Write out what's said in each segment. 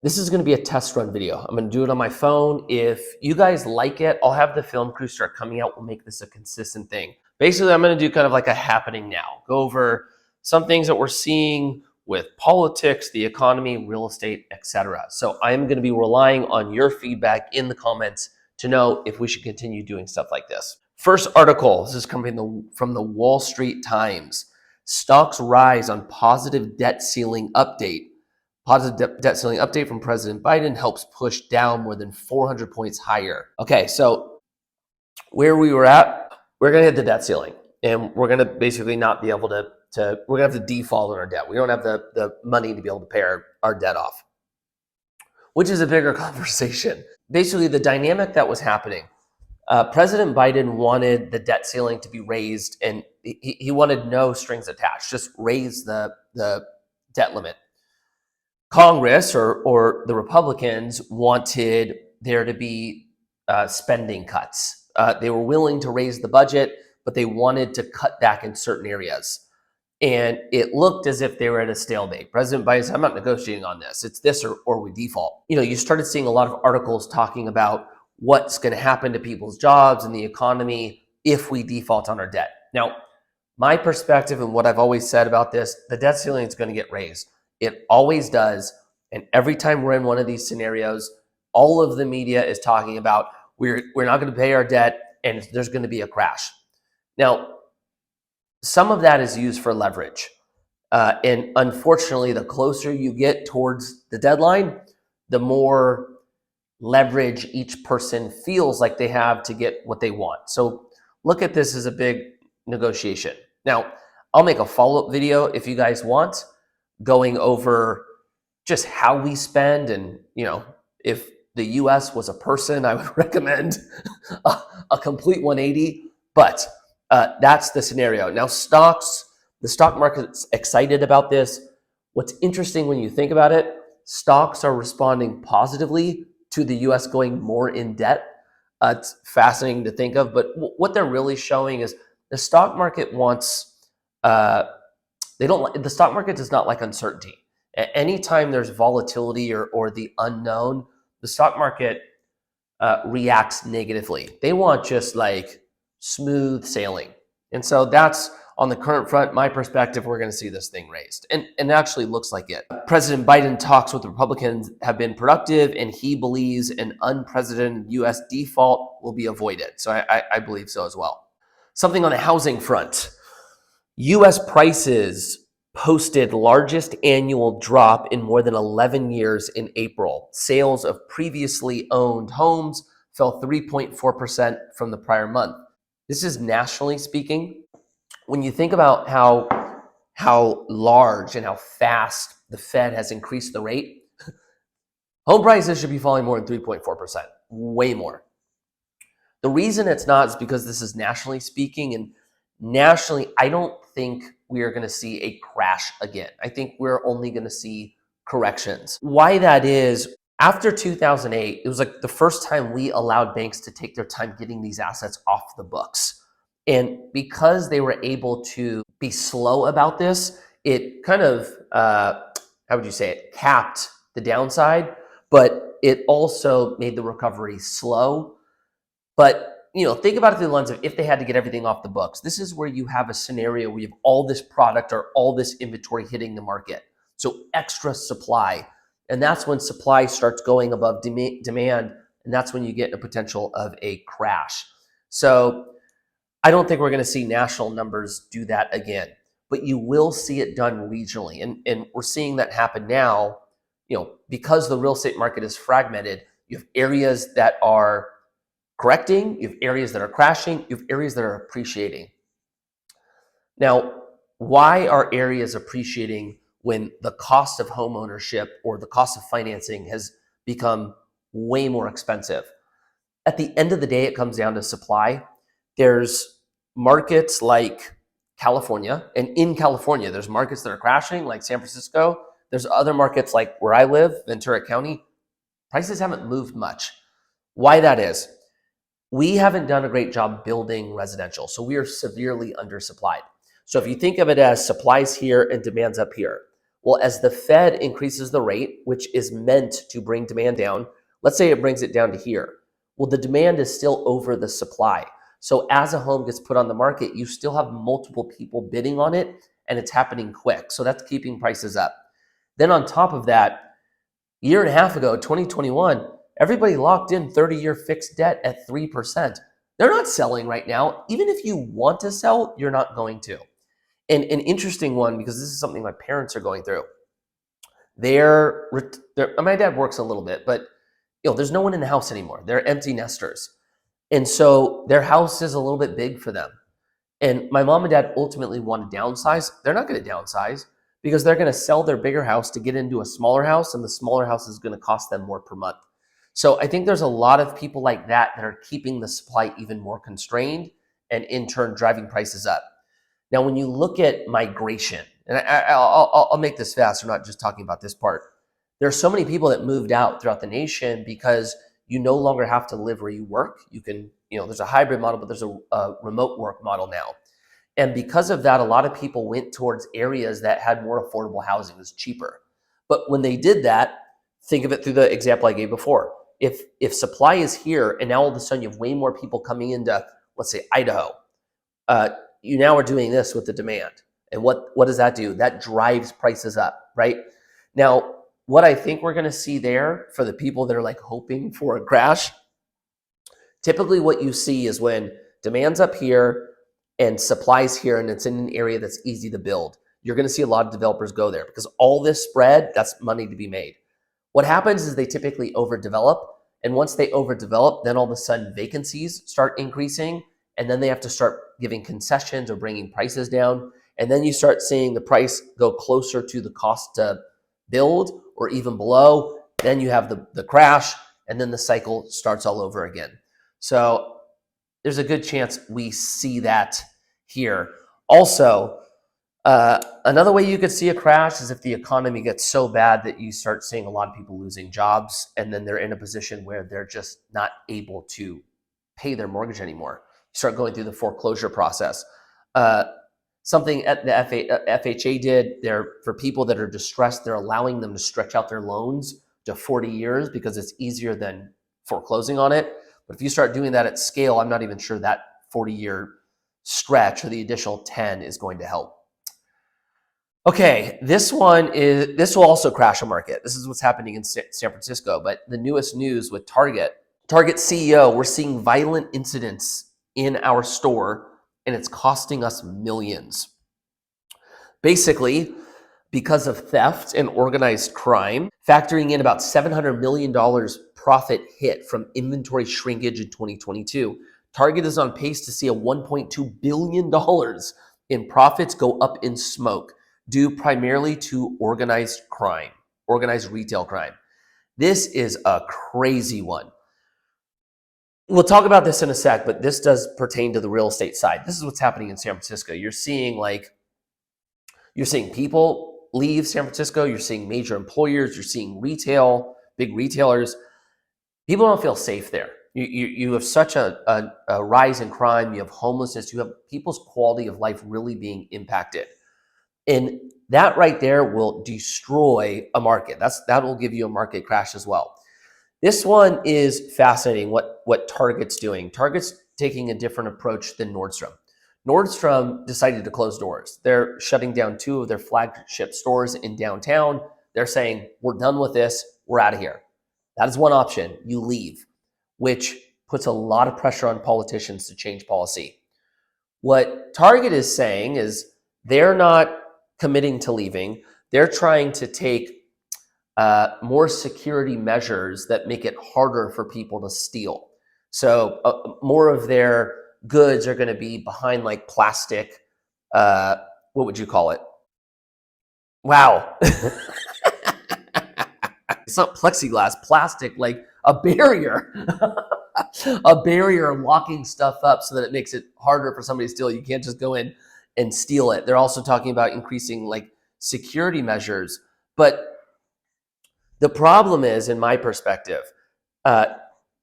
This is going to be a test run video. I'm going to do it on my phone. If you guys like it, I'll have the film crew start coming out. We'll make this a consistent thing. Basically, I'm going to do kind of like a happening now. Go over some things that we're seeing with politics, the economy, real estate, etc. So I'm going to be relying on your feedback in the comments to know if we should continue doing stuff like this. First article, this is coming from the Wall Street Times. Stocks rise on positive debt ceiling update. Positive debt ceiling update from President Biden helps push down more than 400 points higher. Okay, so where we were at, we're going to hit the debt ceiling, and we're going to basically not be able to we're going to have to default on our debt. We don't have the money to be able to pay our debt off, which is a bigger conversation. Basically, the dynamic that was happening, President Biden wanted the debt ceiling to be raised, and he wanted no strings attached, just raise the debt limit. Congress or the Republicans wanted there to be spending cuts. They were willing to raise the budget, but they wanted to cut back in certain areas. And it looked as if they were at a stalemate. President Biden said, I'm not negotiating on this. It's this or we default. You started seeing a lot of articles talking about what's going to happen to people's jobs and the economy if we default on our debt. Now, my perspective and what I've always said about this, the debt ceiling is going to get raised. It always does. And every time we're in one of these scenarios, all of the media is talking about we're not going to pay our debt and there's going to be a crash. Now, some of that is used for leverage. And unfortunately, the closer you get towards the deadline, the more leverage each person feels like they have to get what they want. So look at this as a big negotiation. Now, I'll make a follow-up video if you guys want, going over just how we spend. And, if the US was a person, I would recommend a complete 180. But that's the scenario. Now, the stock market's excited about this. What's interesting when you think about it, stocks are responding positively to the US going more in debt. It's fascinating to think of. But what they're really showing is the stock market wants, the stock market does not like uncertainty. Anytime there's volatility or the unknown, the stock market reacts negatively. They want just like smooth sailing. And so that's on the current front, my perspective, we're going to see this thing raised. And it actually looks like it. President Biden talks with Republicans have been productive, and he believes an unprecedented U.S. default will be avoided. So I believe so as well. Something on the housing front. U.S. prices posted largest annual drop in more than 11 years in April. Sales of previously owned homes fell 3.4% from the prior month. This is nationally speaking. When you think about how large and how fast the Fed has increased the rate, home prices should be falling more than 3.4%, way more. The reason it's not is because this is nationally speaking, and nationally, I don't think we are going to see a crash again. I think we're only going to see corrections. Why that is, after 2008, it was like the first time we allowed banks to take their time getting these assets off the books. And because they were able to be slow about this, it kind of, capped the downside, but it also made the recovery slow. But think about it through the lens of if they had to get everything off the books. This is where you have a scenario where you have all this product or all this inventory hitting the market. So extra supply. And that's when supply starts going above demand. And that's when you get a potential of a crash. So I don't think we're going to see national numbers do that again. But you will see it done regionally. And we're seeing that happen now, because the real estate market is fragmented. You have areas that are correcting, you have areas that are crashing, you have areas that are appreciating. Now, why are areas appreciating when the cost of home ownership or the cost of financing has become way more expensive? At the end of the day, it comes down to supply. There's markets like California, and in California, there's markets that are crashing like San Francisco. There's other markets like where I live, Ventura County. Prices haven't moved much. Why that is, we haven't done a great job building residential, so we are severely undersupplied. So if you think of it as supplies here and demands up here, Well, as the Fed increases the rate, which is meant to bring demand down, let's say it brings it down to here. Well, the demand is still over the supply. So as a home gets put on the market, you still have multiple people bidding on it, and it's happening quick. So that's keeping prices up. Then on top of that, a year and a half ago, 2021, everybody locked in 30-year fixed debt at 3%. They're not selling right now. Even if you want to sell, you're not going to. And an interesting one, because this is something my parents are going through. My dad works a little bit, but there's no one in the house anymore. They're empty nesters. And so their house is a little bit big for them. And my mom and dad ultimately want to downsize. They're not going to downsize because they're going to sell their bigger house to get into a smaller house, and the smaller house is going to cost them more per month. So I think there's a lot of people like that are keeping the supply even more constrained and in turn driving prices up. Now, when you look at migration, and I'll make this fast, we're not just talking about this part. There are so many people that moved out throughout the nation because you no longer have to live where you work. You can, there's a hybrid model, but there's a remote work model now. And because of that, a lot of people went towards areas that had more affordable housing, it was cheaper. But when they did that, think of it through the example I gave before. If supply is here and now all of a sudden you have way more people coming into, let's say, Idaho, you now are doing this with the demand. And what does that do? That drives prices up, right? Now, what I think we're going to see there for the people that are like hoping for a crash, typically what you see is when demand's up here and supply's here and it's in an area that's easy to build, you're going to see a lot of developers go there because all this spread, that's money to be made. What happens is they typically overdevelop. And once they overdevelop, then all of a sudden vacancies start increasing. And then they have to start giving concessions or bringing prices down. And then you start seeing the price go closer to the cost to build or even below. Then you have the crash, and then the cycle starts all over again. So there's a good chance we see that here. Also, another way you could see a crash is if the economy gets so bad that you start seeing a lot of people losing jobs, and then they're in a position where they're just not able to pay their mortgage anymore. You start going through the foreclosure process. Something at the FHA did, for people that are distressed, they're allowing them to stretch out their loans to 40 years because it's easier than foreclosing on it. But if you start doing that at scale, I'm not even sure that 40-year stretch or the additional 10 is going to help. Okay, this will also crash a market. This is what's happening in San Francisco, but the newest news with Target CEO, we're seeing violent incidents in our store, and it's costing us millions. Basically, because of theft and organized crime, factoring in about $700 million profit hit from inventory shrinkage in 2022. Target is on pace to see a $1.2 billion in profits go up in smoke, due primarily to organized crime, organized retail crime. This is a crazy one. We'll talk about this in a sec, but this does pertain to the real estate side. This is what's happening in San Francisco. You're seeing people leave San Francisco. You're seeing major employers. You're seeing retail, big retailers. People don't feel safe there. You have such a rise in crime. You have homelessness. You have people's quality of life really being impacted. And that right there will destroy a market. That will give you a market crash as well. This one is fascinating, what Target's doing. Target's taking a different approach than Nordstrom. Nordstrom decided to close doors. They're shutting down 2 of their flagship stores in downtown. They're saying, we're done with this. We're out of here. That is one option. You leave, which puts a lot of pressure on politicians to change policy. What Target is saying is they're not committing to leaving. They're trying to take more security measures that make it harder for people to steal. So more of their goods are going to be behind like plastic. What would you call it? Wow. It's not plexiglass, plastic, like a barrier. A barrier locking stuff up so that it makes it harder for somebody to steal. You can't just go in and steal it. They're also talking about increasing like security measures. But the problem is, in my perspective,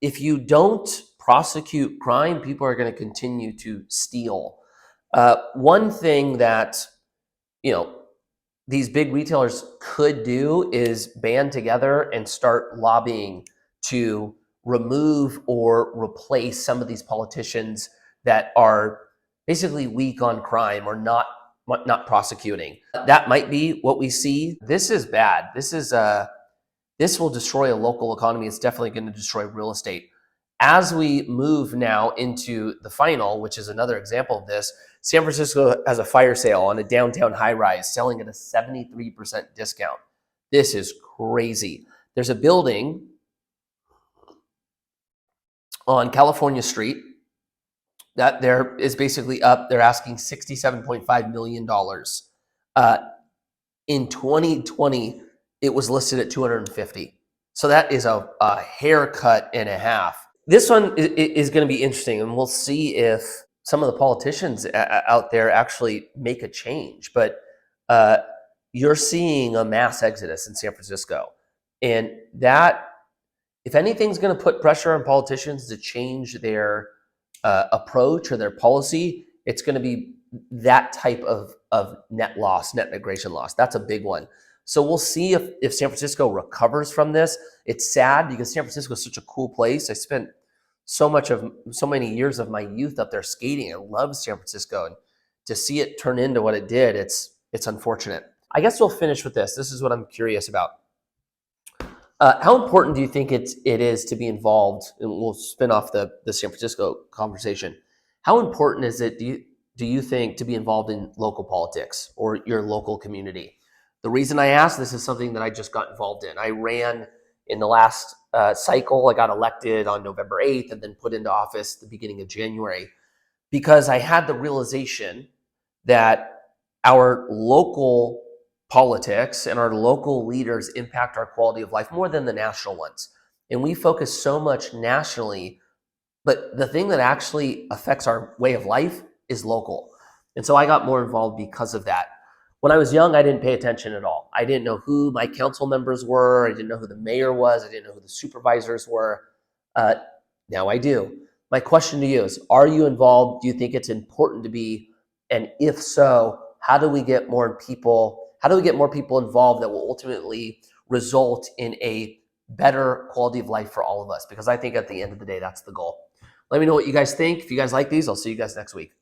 if you don't prosecute crime, people are going to continue to steal. One thing that, these big retailers could do is band together and start lobbying to remove or replace some of these politicians that are basically weak on crime or not prosecuting. That might be what we see. This is bad. This will destroy a local economy. It's definitely going to destroy real estate. As we move now into the final, which is another example of this, San Francisco has a fire sale on a downtown high rise, selling at a 73% discount. This is crazy. There's a building on California Street that there is basically up. They're asking $67.5 million. In 2020, it was listed at 250. So that is a haircut and a half. This one is going to be interesting, and we'll see if some of the politicians out there actually make a change. But you're seeing a mass exodus in San Francisco. And that, if anything's going to put pressure on politicians to change their approach or their policy, it's going to be that type of net loss, net migration loss. That's a big one. So we'll see if San Francisco recovers from this. It's sad because San Francisco is such a cool place. I spent so many years of my youth up there skating. I love San Francisco, and to see it turn into what it did, it's unfortunate. I guess we'll finish with this. This is what I'm curious about. How important do you think it is to be involved? And we'll spin off the San Francisco conversation. How important is it, do you think, to be involved in local politics or your local community? The reason I ask this is something that I just got involved in. I ran in the last cycle. I got elected on November 8th and then put into office the beginning of January because I had the realization that our local politics and our local leaders impact our quality of life more than the national ones. And we focus so much nationally, but the thing that actually affects our way of life is local. And so I got more involved because of that. When I was young, I didn't pay attention at all. I didn't know who my council members were. I didn't know who the mayor was. I didn't know who the supervisors were. Now I do. My question to you is, are you involved? Do you think it's important to be? And if so, how do we get more people involved that will ultimately result in a better quality of life for all of us? Because I think at the end of the day, that's the goal. Let me know what you guys think. If you guys like these, I'll see you guys next week.